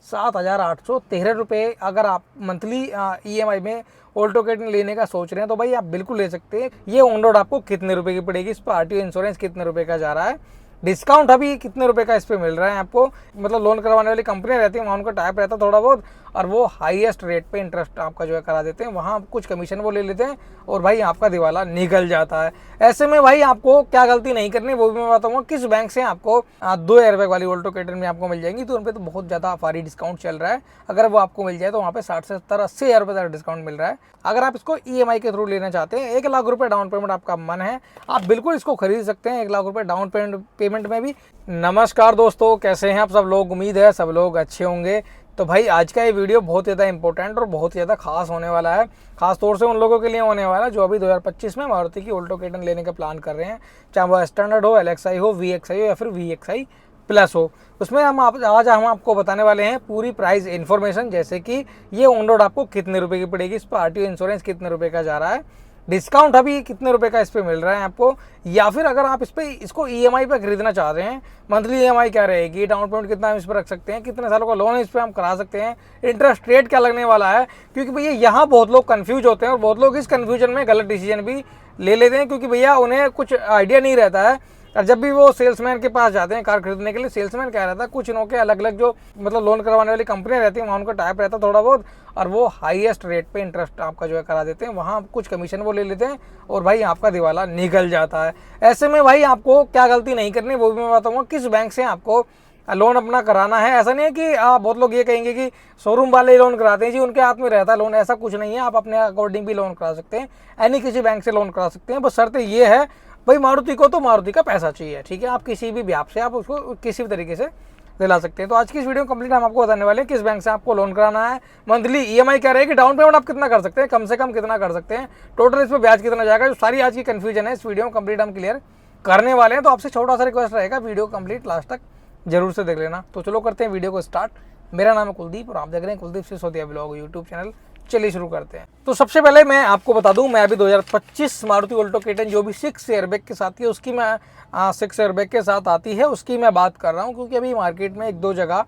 7,813 अगर आप monthly EMI में ऑल्टो के लेने का सोच रहे हैं तो भाई आप बिल्कुल ले सकते हैं। ये ऑन रोड आपको कितने रुपए की पड़ेगी, इस पर RTO इंश्योरेंस कितने रुपए का जा रहा है, डिस्काउंट अभी कितने रुपए का इस पे मिल रहा है आपको। मतलब लोन करवाने वाली कंपनियां रहती हैं, वहाँ उनका टाइप रहता है थोड़ा बहुत, और वो हाईएस्ट रेट पे इंटरेस्ट आपका जो है करा देते हैं, वहाँ कुछ कमीशन वो ले लेते हैं और भाई आपका दिवाला निकल जाता है। ऐसे में भाई आपको क्या गलती नहीं करनी वो भी मैं बताऊंगा। किस बैंक से आपको 2 एयरबैग वाली ऑल्टो के10 में आपको मिल जाएंगी, तो उन पर तो बहुत ज़्यादा भारी डिस्काउंट चल रहा है। अगर वो आपको मिल जाए तो वहाँ पे 60 से 70 80 हज़ार रुपये तक डिस्काउंट मिल रहा है। अगर आप इसको EMI के थ्रू लेना चाहते हैं, 1 लाख रुपये डाउन पेमेंट आपका मन है, आप बिल्कुल इसको खरीद सकते हैं 1 लाख रुपये डाउन पेमेंट में भी। नमस्कार दोस्तों, कैसे हैं आप सब लोग? उम्मीद है सब लोग अच्छे होंगे। तो भाई आज का ये वीडियो बहुत ज़्यादा इंपॉर्टेंट और बहुत ज़्यादा खास होने वाला है, खास तौर से उन लोगों के लिए होने वाला है जो अभी 2025 में मारुति की ऑल्टो के10 लेने का प्लान कर रहे हैं, चाहे वो स्टैंडर्ड हो, LXI हो, VXI हो या फिर VXI प्लस हो। उसमें आज हम आपको बताने वाले हैं पूरी प्राइस इन्फॉर्मेशन, जैसे कि ये ऑन रोड आपको कितने रुपए की पड़ेगी, इस पर RTO इंश्योरेंस कितने रुपए का जा रहा है, डिस्काउंट अभी कितने रुपए का इस पे मिल रहा है आपको, या फिर अगर आप इसको EMI पे खरीदना चाह रहे हैं, मंथली EMI क्या रहेगी, डाउन पेमेंट कितना हम इस पर रख सकते हैं, कितने सालों का लोन इस पर हम करा सकते हैं, इंटरेस्ट रेट क्या लगने वाला है। क्योंकि भैया यहाँ बहुत लोग कंफ्यूज होते हैं और बहुत लोग इस कन्फ्यूजन में गलत डिसीजन भी ले लेते हैं, क्योंकि भैया उन्हें कुछ आइडिया नहीं रहता है। और जब भी वो सेल्समैन के पास जाते हैं कार खरीदने के लिए, सेल्समैन क्या रहता है, कुछ इनों के अलग अलग जो मतलब लोन करवाने वाली कंपनियां रहती हैं, वहाँ उनका टाइप रहता है थोड़ा बहुत, और वो हाईएस्ट रेट पे इंटरेस्ट आपका जो है करा देते हैं, वहाँ कुछ कमीशन वो ले लेते हैं और भाई आपका दिवाला निकल जाता है। ऐसे में भाई आपको क्या गलती नहीं करनी वो भी मैं बताऊँगा। किस बैंक से आपको लोन अपना कराना है, ऐसा नहीं है कि बहुत लोग ये कहेंगे कि शोरूम वाले ही लोन कराते हैं जी, उनके हाथ में रहता है लोन, ऐसा कुछ नहीं है। आप अपने अकॉर्डिंग भी लोन करा सकते हैं, एनी किसी बैंक से लोन करा सकते हैं। बस शर्त ये है भाई मारुति को तो मारुति का पैसा चाहिए, ठीक है। आप किसी भी ब्याज से आप उसको किसी भी तरीके से दिला सकते हैं। तो आज की इस वीडियो कंप्लीट हम आपको बताने वाले हैं किस बैंक से आपको लोन कराना है, मंथली EMI क्या रहेगी, डाउन पेमेंट आप कितना कर सकते हैं, कम से कम कितना कर सकते हैं, टोटल इस पर ब्याज कितना जाएगा, जो सारी आज की कंफ्यूजन है इस वीडियो में कंप्लीट हम क्लियर करने वाले हैं। तो आपसे छोटा सा रिक्वेस्ट रहेगा, वीडियो कंप्लीट लास्ट तक जरूर से देख लेना। तो चलो करते हैं वीडियो को स्टार्ट। मेरा नाम है कुलदीप और आप देख रहे हैं Kuldeep Sisodia blog YouTube channel. चलिए शुरू करते हैं। तो सबसे पहले मैं आपको बता दूं, मैं अभी 2025 मारुति ऑल्टो के10 जो भी 6 एयरबैग के साथ है उसकी मैं 6 एयरबैग के साथ आती है उसकी मैं बात कर रहा हूं, क्योंकि अभी मार्केट में 1-2 जगह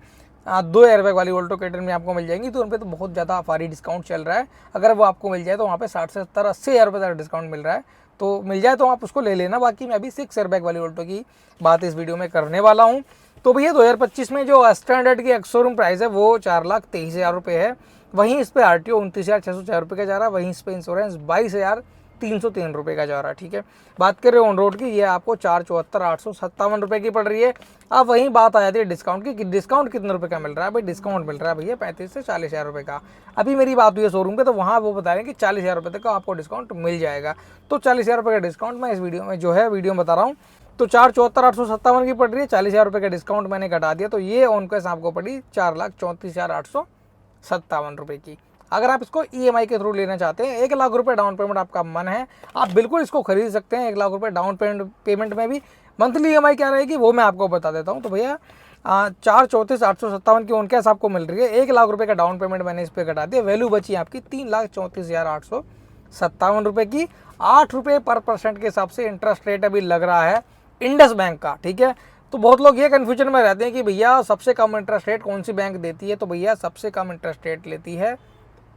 2 एयरबैग वाली ऑल्टो के10 में आपको मिल जाएंगी, तो उन पर तो बहुत ज़्यादा भारी डिस्काउंट चल रहा है। अगर वो आपको मिल जाए तो वहाँ पे 60 से 70 80 हज़ार रुपये तक डिस्काउंट मिल रहा है, तो मिल जाए तो आप उसको ले लेना। बाकी मैं अभी 6 एयरबैग वाली ऑल्टो की बात इस वीडियो में करने वाला हूँ। तो भैया 2025 में जो स्टैंडर्ड की एक्स शोरूम प्राइस है वो 4,23,000 रुपये है, वहीं इस पे RTO 29,604 रुपये का जा रहा है, वहीं इस पे इंश्योरेंस 22,303 रुपये का जा रहा है, ठीक है। बात करें ऑन रोड की, ये आपको 4,74,857 रुपये की पड़ रही है। अब वहीं बात आ जाती है डिस्काउंट की, कि डिस्काउंट कितने रुपये का मिल रहा है। भाई डिस्काउंट मिल रहा है भैया 35 से 40 हज़ार रुपये का। अभी मेरी बात हुई है शोरूम पे, तो वहाँ वो बता रहे हैं कि 40 हज़ार रुपये तक का आपको डिस्काउंट मिल जाएगा। तो 40 हज़ार रुपये का डिस्काउंट मैं इस वीडियो में जो है वीडियो में बता रहा हूँ। तो 4,74,857 की पड़ रही है, 40 हज़ार रुपये का डिस्काउंट मैंने घटा दिया, तो ये ऑन कैश आपको पड़ी 4,34,857 रुपये की। अगर आप इसको EMI के थ्रू लेना चाहते हैं, 1 लाख रुपये डाउन पेमेंट आपका मन है, आप बिल्कुल इसको खरीद सकते हैं 1 लाख रुपये डाउन पेमेंट में भी। मंथली EMI क्या रहेगी वो मैं आपको बता देता हूँ। तो भैया 4,34,857 की ऑन कैश आपको मिल रही है, 1 लाख रुपये का डाउन पेमेंट मैंने इस पर घटा दिया, वैल्यू बची आपकी 3,34,857 रुपये की। 8 रुपये पर % के हिसाब से इंटरेस्ट रेट अभी लग रहा है इंडस बैंक का, ठीक है। तो बहुत लोग ये कन्फ्यूजन में रहते हैं कि भैया सबसे कम इंटरेस्ट रेट कौन सी बैंक देती है, तो भैया सबसे कम इंटरेस्ट रेट लेती है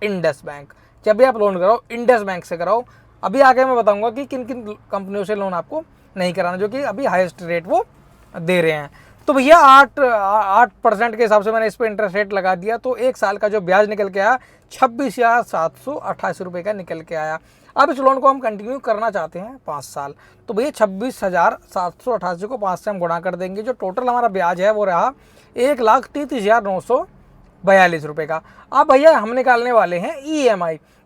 इंडस बैंक। जब भी आप लोन कराओ इंडस बैंक से कराओ। अभी आगे मैं बताऊंगा कि किन किन कंपनियों से लोन आपको नहीं कराना, जो कि अभी हाईएस्ट रेट वो दे रहे हैं। तो भैया 8% के हिसाब से मैंने इस पर इंटरेस्ट रेट लगा दिया, तो 1 साल का जो ब्याज निकल के आया 26,788 रुपये का निकल के आया। अब इस लोन को हम कंटिन्यू करना चाहते हैं 5 साल, तो भैया 26,788 को 5 से हम गुणा कर देंगे, जो टोटल हमारा ब्याज है वो रहा 1,33,942 रुपये का। अब भैया हम निकालने वाले हैं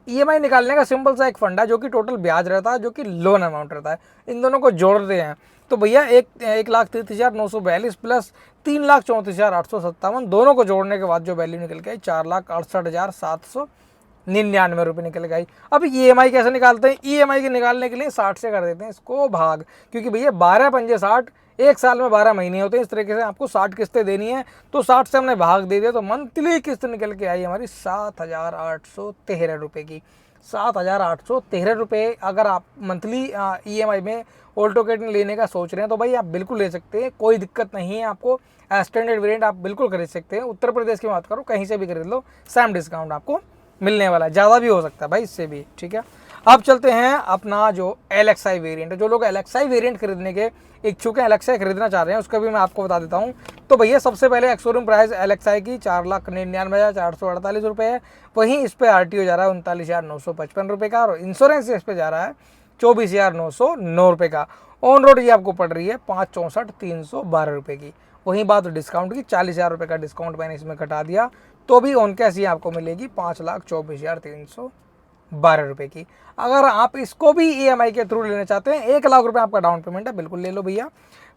EMI निकालने का सिंपल सा एक फंडा, जो कि टोटल ब्याज रहता है, जो कि लोन अमाउंट रहता है, इन दोनों को जोड़ते हैं। तो भैया 1,33,942 प्लस 3,34,857, दोनों को जोड़ने के बाद जो वैल्यू निकल गई 4,68,799 रुपये निकल गई। अब EMI कैसे निकालते हैं, EMI के निकालने के लिए 60 से कर देते हैं इसको भाग, क्योंकि भैया 12 पंजे 60, 1 साल में 12 महीने होते हैं, इस तरीके से आपको 60 किस्तें देनी है। तो 60 से हमने भाग दे दिया, तो मंथली किस्त निकल के आई हमारी 7,813 रुपये की। 7,813 रुपये। अगर आप मंथली EMI में ऑल्टो K10 लेने का सोच रहे हैं तो भाई आप बिल्कुल ले सकते हैं, कोई दिक्कत नहीं है आपको। स्टैंडर्ड वेरिएंट आप बिल्कुल खरीद सकते हैं। उत्तर प्रदेश की बात करो, कहीं से भी खरीद लो, सेम डिस्काउंट आपको मिलने वाला है, ज़्यादा भी हो सकता है भाई इससे भी, ठीक है। अब चलते हैं अपना जो LXI वेरिएंट है। जो लोग LXI वेरिएंट खरीदने के इच्छुक हैं, LXI खरीदना चाह रहे हैं, उसका भी मैं आपको बता देता हूँ। तो भैया सबसे पहले एक्स-शोरूम प्राइस LXI की 4,99,448 रुपये है। वहीं इस पर RTO जा रहा है 39,955 रुपये का, और इंश्योरेंस इस पर जा रहा है 24,909 रुपये का। ऑन रोड ये आपको पड़ रही है 5,64,312 रुपये की। वहीं बात डिस्काउंट की, 40,000 रुपये का डिस्काउंट मैंने इसमें घटा दिया, तो भी ऑन कैश ये आपको मिलेगी 5,24,312 रुपये की। अगर आप इसको भी EMI के थ्रू लेना चाहते हैं, 1 लाख रुपये आपका डाउन पेमेंट है, बिल्कुल ले लो भैया।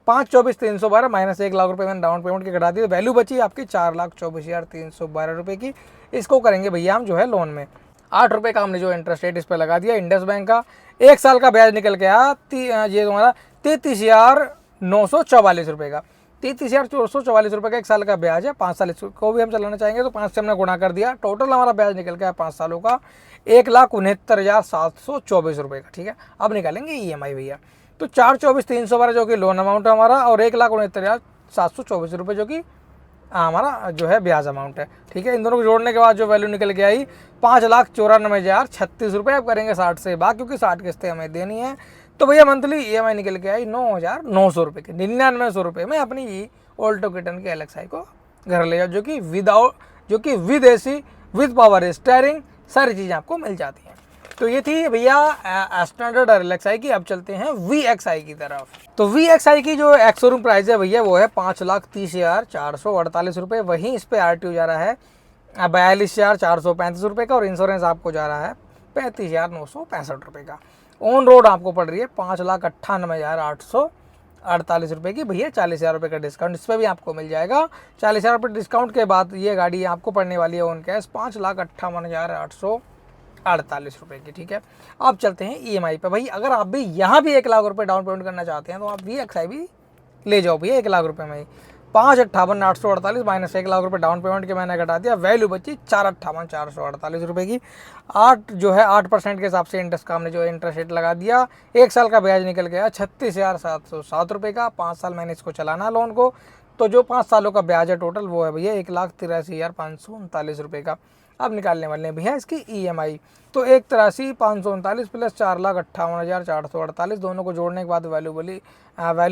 5,24,312 माइनस 1 लाख रुपये मैंने डाउन पेमेंट के घटा दिए, वैल्यू बची आपकी 4,24,312 रुपये की। इसको करेंगे भैया हम जो है लोन में 8 रुपये का हमने जो इंटरेस्ट रेट इस पर लगा दिया इंडस बैंक का। 1 साल का ब्याज निकल के आया ये तुम्हारा 33,944 रुपये का। 33,444 रुपये का 1 साल का ब्याज है। 5 साल इसको भी हम चलाना चाहेंगे तो 5 से हमने गुणा कर दिया, टोटल हमारा ब्याज निकल के आया 5 सालों का 1,69,724 रुपये का, ठीक है। अब निकालेंगे EMI भैया, तो 4,24,312 जो कि लोन अमाउंट है हमारा, और 1,69,724 रुपये जो कि हमारा जो है ब्याज अमाउंट है, ठीक है। इन दोनों को जोड़ने के बाद जो वैल्यू निकल के आई 5,94,036 रुपये। अब करेंगे 60 से भाग, क्योंकि 60 किस्तें हमें देनी है। तो भैया मंथली EMI निकल के आई 9,900 रुपये की। 9900 रुपये में अपनी ऑल्टो K10 के LXI को घर ले जाओ, जो कि with AC, with power steering, सारी चीज़ें आपको मिल जाती हैं। तो ये थी भैया स्टैंडर्ड LXI की। अब चलते हैं VXI की तरफ। तो VXI की जो एक्स-शोरूम प्राइस है भैया वो है 5,30,448 रुपये। वहीं इस पर RTO जा रहा है 42,435 रुपये का, और इंश्योरेंस आपको जा रहा है 35,965 रुपये का। ऑन रोड आपको पड़ रही है 5,98,848 रुपये की। भैया 40,000 रुपये का डिस्काउंट इस पर भी आपको मिल जाएगा। 40,000 रुपये डिस्काउंट के बाद ये गाड़ी आपको पड़ने वाली है ऑन कैश 5,58,848 रुपये की, ठीक है। अब चलते हैं EMI पे। भाई अगर आप भी यहाँ भी 1 लाख रुपये डाउन पेमेंट करना चाहते हैं तो आप VXI भी ले जाओ भैया 1 लाख रुपये में ही। 5,58,848 माइनस 1 लाख रुपये डाउन पेमेंट के मैंने घटा दिया, वैल्यू बची 4,58,448 रुपये की। 8% के हिसाब से इंटरेस्ट का हमने जो इंटरेस्ट रेट लगा दिया। 1 साल का ब्याज निकल गया 36,707 रुपये का। 5 साल मैंने इसको चलाना लोन को, तो जो 5 सालों का ब्याज है टोटल वो है भैया 1,83,539 रुपये का। अब निकालने वाले हैं भैया इसकी EMI। तो 1,83,539 प्लस 4,58,448, दोनों को जोड़ने के बाद वैल्यू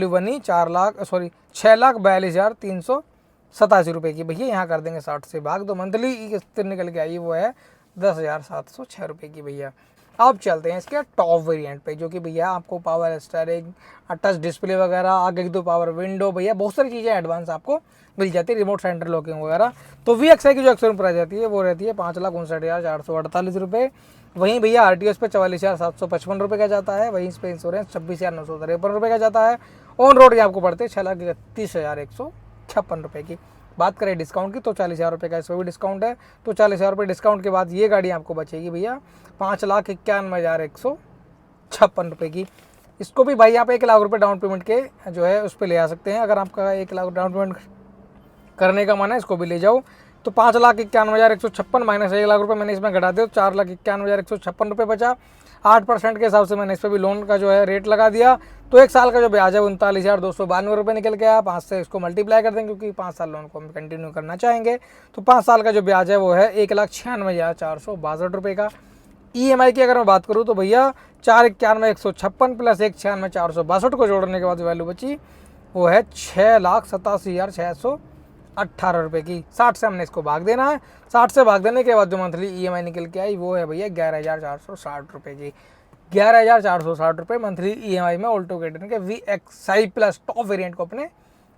बनी 6,42,387 रुपये की। भैया यहाँ कर देंगे 60 से भाग, तो मंथली किस्त निकल के आई वो है 10,706 रुपये की भैया। अब चलते हैं इसके टॉप वेरिएंट पे, जो कि भैया आपको पावर स्टीयरिंग, टच डिस्प्ले वगैरह, आगे की 2 पावर विंडो, भैया बहुत सारी चीज़ें एडवांस आपको मिल जाती है, रिमोट सेंटर लॉकिंग वगैरह। तो VXI की जो एक्स-शोरूम प्राइस आती है वो रहती है 5,59,448 रुपये। वहीं भैया RTO इस पर 44,755 रुपये का जाता है। वहीं इस पर इंश्योरेंस 26,953 रुपये का जाता है। ऑन रोड ये आपको पड़ते हैं 6,31,156 रुपये की। बात करें डिस्काउंट की तो 40,000 रुपये का इस पर भी डिस्काउंट है। तो 40,000 रुपये डिस्काउंट के बाद ये गाड़ी आपको बचेगी भैया 5,91,156 रुपये की। इसको भी भाई आप 1 लाख रुपये डाउन पेमेंट के जो है उस पर ले आ सकते हैं। अगर आपका 1 लाख डाउन पेमेंट करने का मन है, इसको भी ले जाओ। तो 5,91,156 माइनस 1 लाख रुपये मैंने इसमें घटा दिया, तो 4,91,156 रुपये बचा। 8% के हिसाब से मैंने इस पर भी लोन का जो है रेट लगा दिया। तो 1 साल का जो ब्याज है 39,292 रुपये निकल के आया। 5 से इसको मल्टीप्लाई कर देंगे क्योंकि 5 साल लोन को हम कंटिन्यू करना चाहेंगे। तो 5 साल का जो ब्याज है वो है 1,96,462 रुपये का। EMI की अगर मैं बात करूँ तो भैया 4,91,156 प्लस 1,96,462 को जोड़ने के बाद वैल्यू बची वो है 6,87,618 रुपये की। 60 से हमने इसको भाग देना है। 60 से भाग देने के बाद जो मंथली EMI निकल के आई वो है भैया 11,460 रुपये की। 11,460 रुपये मंथली EMI में ऑल्टो K10 के VXI प्लस टॉप वेरिएंट को अपने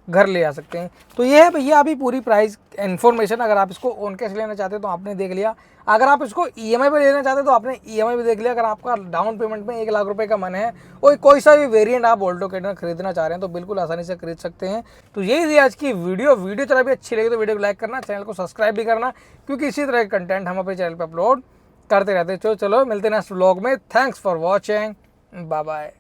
घर ले आ सकते हैं। तो ये है भैया अभी पूरी प्राइस इन्फॉर्मेशन। अगर आप इसको ऑन कैश लेना चाहते हैं तो आपने देख लिया, अगर आप इसको EMI पे लेना चाहते हैं तो आपने EMI भी देख लिया। अगर आपका डाउन पेमेंट में 1 लाख रुपए का मन है और कोई सा भी वेरिएंट आप ऑल्टो K10 खरीदना चाह रहे हैं तो बिल्कुल आसानी से खरीद सकते हैं। तो यही थी आज की वीडियो चला भी अच्छी लगी तो वीडियो को लाइक करना, चैनल को सब्सक्राइब भी करना, क्योंकि इसी तरह के कंटेंट हम अपने चैनल पर अपलोड करते रहते हैं। चलो मिलते हैं नेक्स्ट व्लॉग में। Thanks for watching, bye bye.